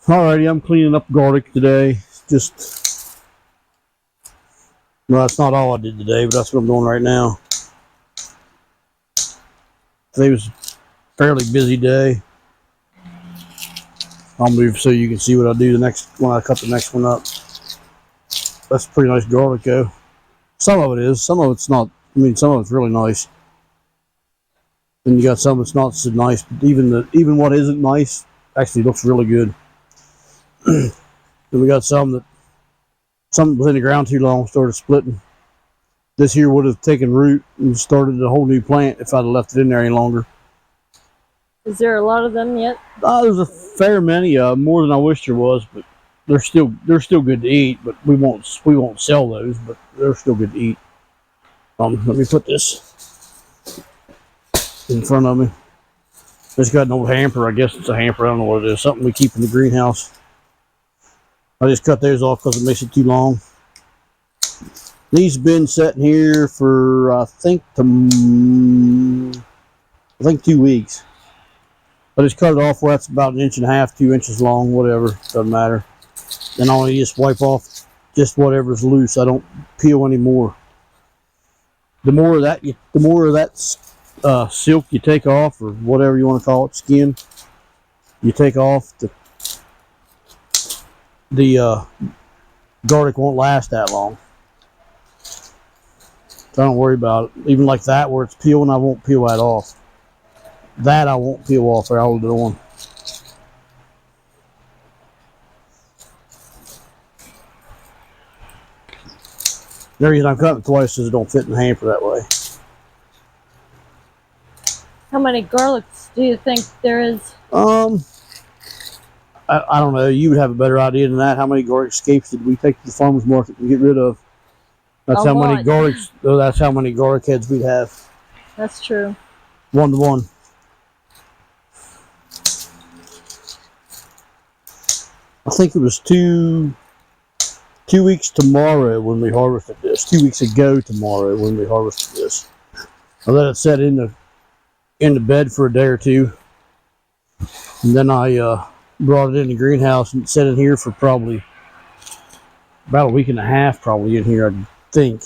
Alrighty, I'm cleaning up garlic today. Well, that's not all I did today, but that's what I'm doing right now. Today was a fairly busy day. I'll move so you can see what I do when I cut the next one up. That's pretty nice garlic though. Some of it is, some of it's not. I mean, some of it's really nice. Then you got some that's not so nice, but even what isn't nice actually looks really good. Then we got some that was in the ground too long, started splitting. This here would have taken root and started a whole new plant if I'd have left it in there any longer. Is there a lot of them yet? There's a fair many, more than I wish there was, but they're still good to eat. But we won't sell those, but they're still good to eat. Let me put this in front of me. It's got an old hamper. I guess it's a hamper. I don't know what it is. Something we keep in the greenhouse. I just cut those off because it makes it too long. These have been sitting here for I think 2 weeks. I just cut it off where it's about 1.5 inches, 2 inches long, whatever. Doesn't matter. Then I only just wipe off just whatever's loose. I don't peel anymore. The more of that silk you take off, or whatever you want to call it, skin, you take off, the garlic won't last that long. So don't worry about it. Even like that, where it's peeling, I won't peel that off. That I won't peel off, or I'll do one. The reason I'm cutting twice is it don't fit in the hamper that way. How many garlics do you think there is? I don't know. You would have a better idea than that. How many garlic scapes did we take to the farmer's market and get rid of? That's how many garlics. That's how many garlic heads we'd have. That's true. 1 to 1. I think it was two weeks tomorrow when we harvested this. 2 weeks ago tomorrow when we harvested this. I let it set in the bed for a day or two, and then I brought it in the greenhouse and set it here for probably about 1.5 weeks, probably in here, I think.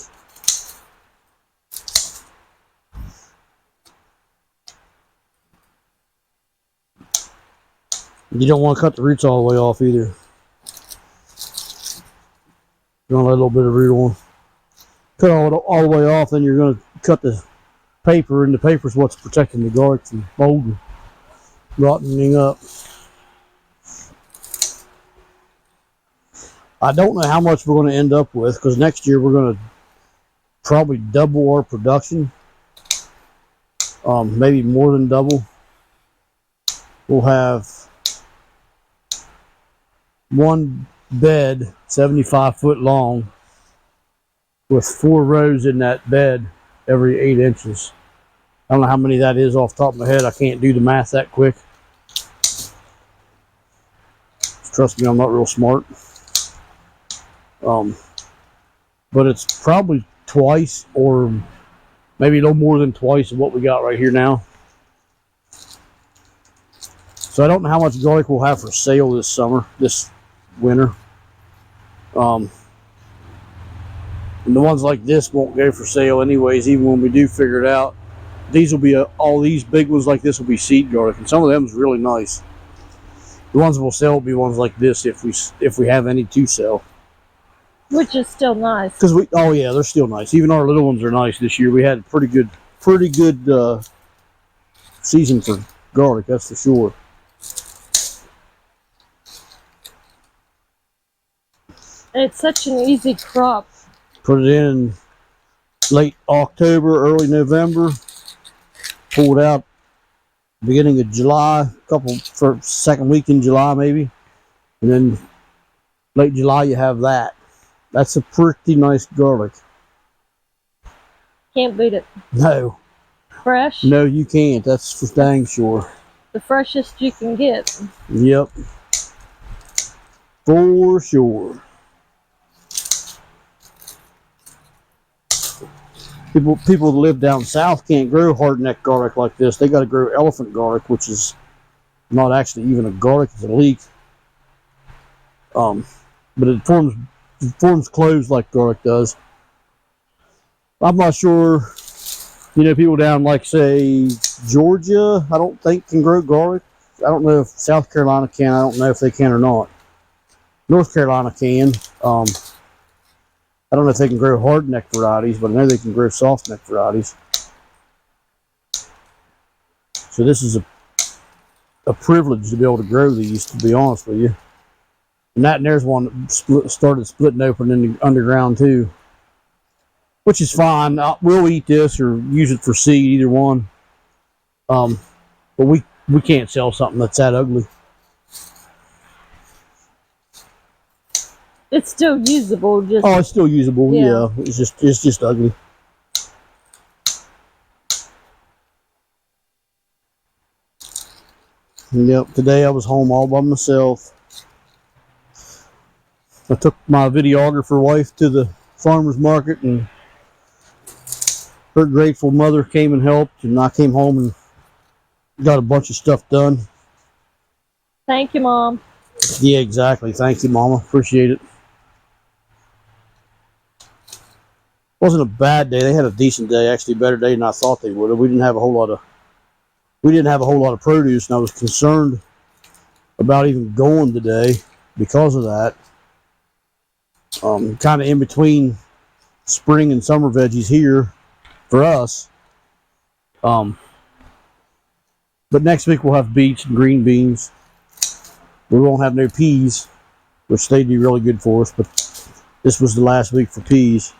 You don't want to cut the roots all the way off either. You want to let a little bit of root on. Cut all the way off, then you're going to cut the paper, and the paper is what's protecting the garlic from molding, rotting up. I don't know how much we're going to end up with, because next year we're going to probably double our production. Maybe more than double. We'll have one bed 75 foot long with 4 rows in that bed every 8 inches. I don't know how many that is off the top of my head. I can't do the math that quick. Trust me, I'm not real smart. But it's probably twice, or maybe a little more than twice of what we got right here now. So I don't know how much garlic we'll have for sale this winter. And the ones like this won't go for sale anyways, even when we do figure it out. These will be all these big ones like this will be seed garlic, and some of them is really nice. The ones we'll sell will be ones like this if we have any to sell. Which is still nice. Because oh yeah, they're still nice. Even our little ones are nice this year. We had a pretty good season for garlic, that's for sure. It's such an easy crop. Put it in late October, early November. Pulled out beginning of July, for second week in July maybe, and then late July you have that. That's a pretty nice garlic. Can't beat it. No. Fresh? No, you can't. That's for dang sure. The freshest you can get. Yep. For sure. People that live down south can't grow hardneck garlic like this. They got to grow elephant garlic, which is not actually even a garlic, it's a leek. But it forms cloves like garlic does. I'm not sure. People down like say Georgia, I don't think can grow garlic. I don't know if South Carolina can. I don't know if they can or not. North Carolina can. I don't know if they can grow hard neck varieties, but I know they can grow soft neck varieties. So this is a privilege to be able to grow these, to be honest with you. And there's one that started splitting open in the underground too, which is fine. We'll eat this or use it for seed, either one. But we can't sell something that's that ugly. It's still usable. It's still usable. Yeah. It's just ugly. Yep. Today I was home all by myself. I took my videographer wife to the farmer's market, and her grateful mother came and helped, and I came home and got a bunch of stuff done. Thank you, Mom. Yeah, exactly. Thank you, Mama. Appreciate it. Wasn't a bad day. They had a decent day, actually a better day than I thought they would have. We didn't have a whole lot of produce, and I was concerned about even going today because of that. Kind of in between spring and summer veggies here for us. But next week we'll have beets and green beans. We won't have no peas, which they do really good for us, but this was the last week for peas.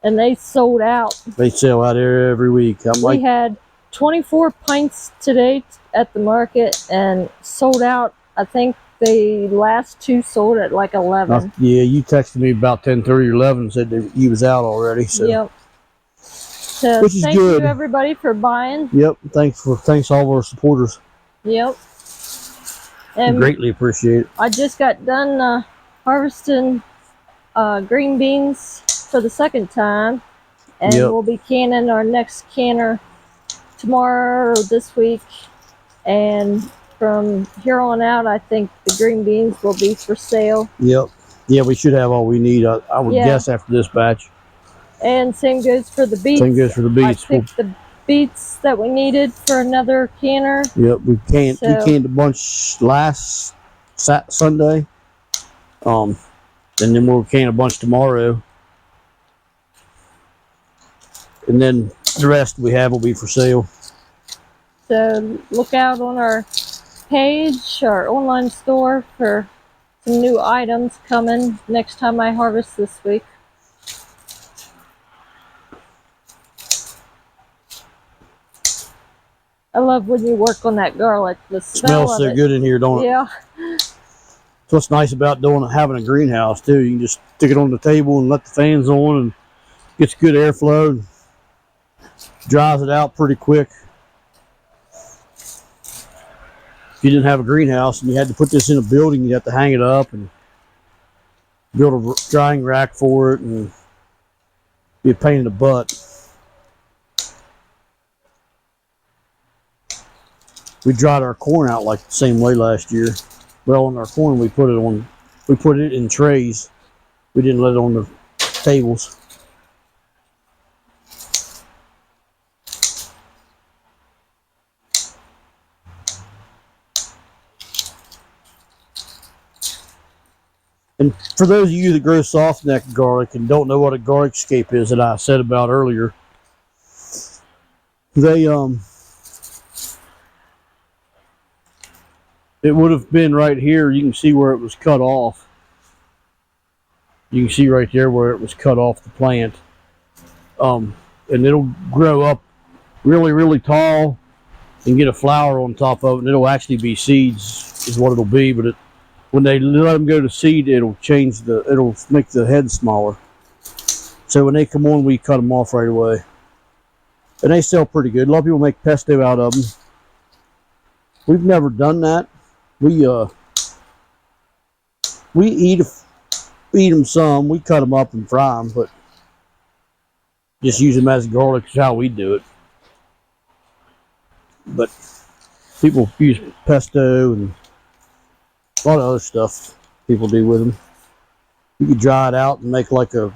And they sold out. They sell out every week. We had 24 pints today at the market and sold out. I think the last two sold at like 11. Yeah, you texted me about 10:30 or 11 and said that he was out already. So. Yep. So which is thank good. you everybody for buying. Yep. Thanks all of our supporters. Yep. And we greatly appreciate it. I just got done harvesting green beans for the second time, and we'll be canning our next canner tomorrow or this week, and from here on out I think the green beans will be for sale. Yep. Yeah, we should have all we need, I would guess, after this batch. And same goes for the beets. Same goes for the beets. I picked the beets that we needed for another canner. Yep, we canned a bunch last Sunday, and then we'll can a bunch tomorrow, and then the rest we have will be for sale. So look out on our page, our online store, for some new items coming next time I harvest this week. I love when you work on that garlic. The smell smells so good in here, don't it? Yeah. That's what's nice about having a greenhouse too. You can just stick it on the table and let the fans on, and gets good airflow. Dries it out pretty quick. If you didn't have a greenhouse and you had to put this in a building, you'd have to hang it up and build a drying rack for it, and be a pain in the butt. We dried our corn out like the same way last year. Well, on our corn we put it in trays. We didn't let it on the tables. And for those of you that grow soft neck garlic and don't know what a garlic scape is that I said about earlier, it would have been right here. You can see where it was cut off. You can see right there where it was cut off the plant. And it'll grow up really, really tall and get a flower on top of it. And it'll actually be seeds is what it'll be. But when they let them go to seed, it'll make the head smaller. So when they come on, we cut them off right away. And they sell pretty good. A lot of people make pesto out of them. We've never done that. We eat them some. We cut them up and fry them, but just use them as garlic is how we do it. But people use pesto and a lot of other stuff people do with them. You could dry it out and make like a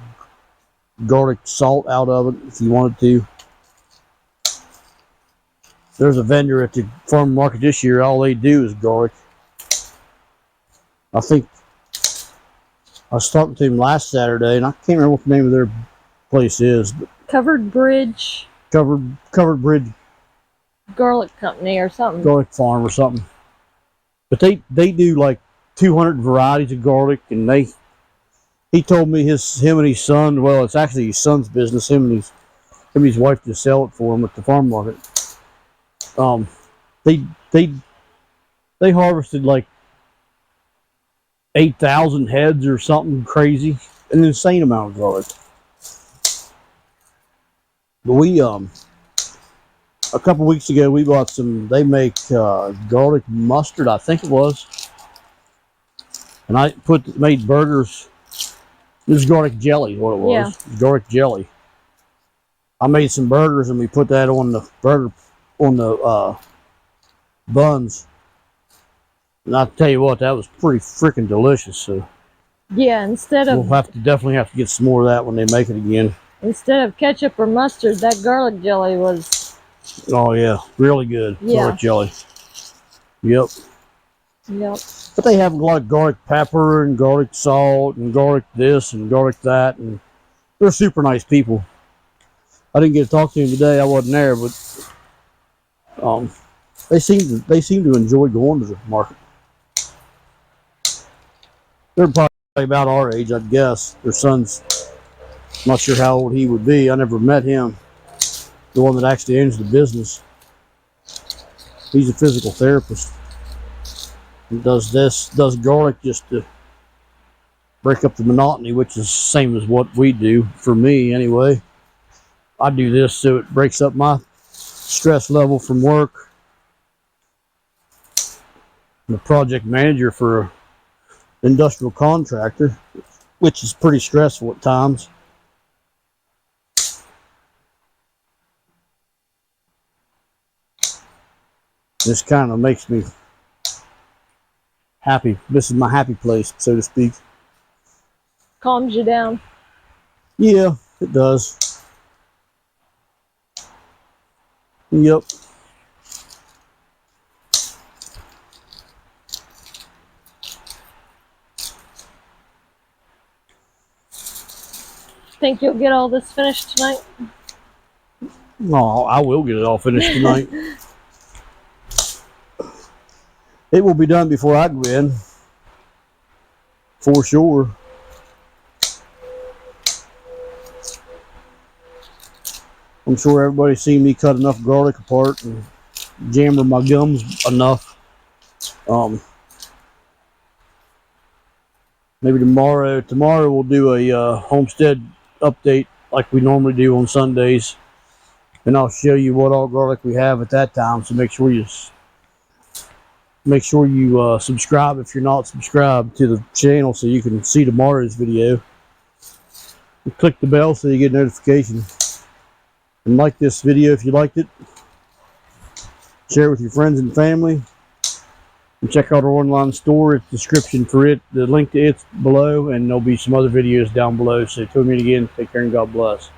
garlic salt out of it if you wanted to. There's a vendor at the farm market this year. All they do is garlic. I think I was talking to him last Saturday, and I can't remember what the name of their place is. But Covered Bridge. Covered Bridge Garlic Company or something. Garlic Farm or something. But they do like 200 varieties of garlic, and he told me him and his son. Well, it's actually his son's business. Him and his wife just sell it for him at the farm market. They harvested like 8,000 heads or something crazy, an insane amount of garlic. But we a couple weeks ago we bought some. They make garlic mustard, I think it was, and I made burgers. It was garlic jelly, what it was. Yeah. Garlic jelly. I made some burgers and we put that on the buns. And I'll tell you what, that was pretty freaking delicious. So yeah, we'll definitely have to get some more of that when they make it again. Instead of ketchup or mustard, that garlic jelly was. Oh yeah, really good. Yeah. Garlic jelly. Yep. Yep. But they have a lot of garlic pepper and garlic salt and garlic this and garlic that, and they're super nice people. I didn't get to talk to them today. I wasn't there, but they seem to enjoy going to the market. They're probably about our age, I'd guess. Their son's, I'm not sure how old he would be. I never met him. The one that actually owns the business. He's a physical therapist. He does garlic just to break up the monotony, which is the same as what we do. For me, anyway. I do this so it breaks up my stress level from work. I'm a project manager for an industrial contractor, which is pretty stressful at times. This kind of makes me happy. This is my happy place, so to speak. Calms you down. Yeah, it does. Yep. Think you'll get all this finished tonight? No, I will get it all finished tonight. It will be done before I go in, for sure. I'm sure everybody's seen me cut enough garlic apart and jammer my gums enough. Maybe tomorrow we'll do a homestead update like we normally do on Sundays, and I'll show you what all garlic we have at that time. So make sure you subscribe if you're not subscribed to the channel so you can see tomorrow's video. And click the bell so you get notification. And like this video if you liked it. Share it with your friends and family. And check out our online store. It's description for it. The link to it's below, and there'll be some other videos down below. So till we meet again, take care and God bless.